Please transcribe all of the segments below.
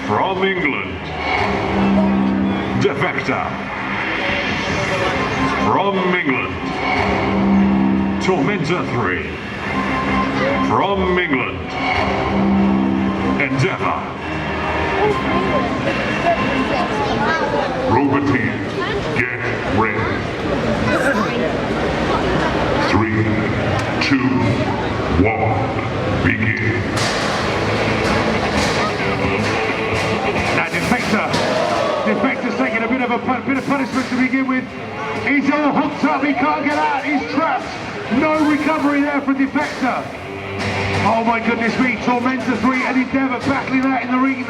From England, Defector. From England, Tormenta 3. From England, Endeavour. Robo team, get ready. 3, 2, 1, begin. Now Defector's taking a bit of punishment to begin with. He's all hooked up, he can't get out, he's trapped. No recovery there for Defector. Oh my goodness me, Tormenta 3 and Endeavour battling out in the ring.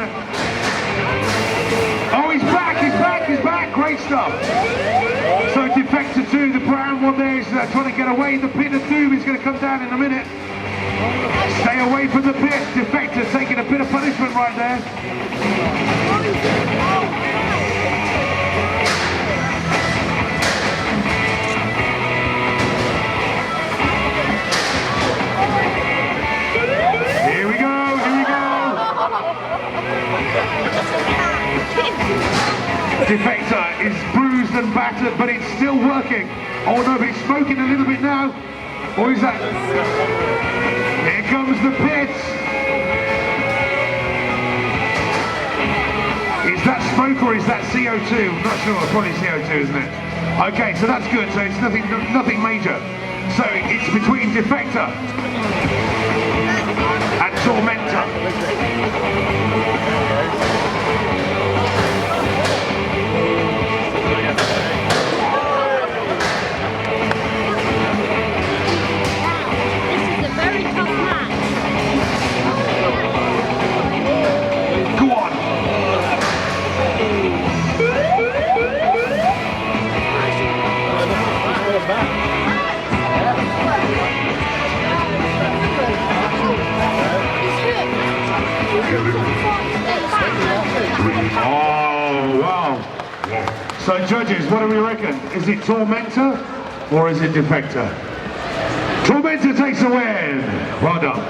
Oh, he's back, great stuff. So Defector 2, the brown one there, is trying to get away. The pit of doom is going to come down in a minute. Stay away from the pit. Defector taking a bit of punishment right there. Here we go. Defector is bruised and battered, but it's still working. Oh no, but it's smoking a little bit now. Or is that? Here comes the pits. Is that smoke or is that CO2? I'm not sure, probably CO2, isn't it? Okay, so that's good, so it's nothing major. So it's between Defector and Tormenta. Oh, wow. So judges, what do we reckon? Is it Tormenta or is it Defector? Tormenta takes the win. Well done.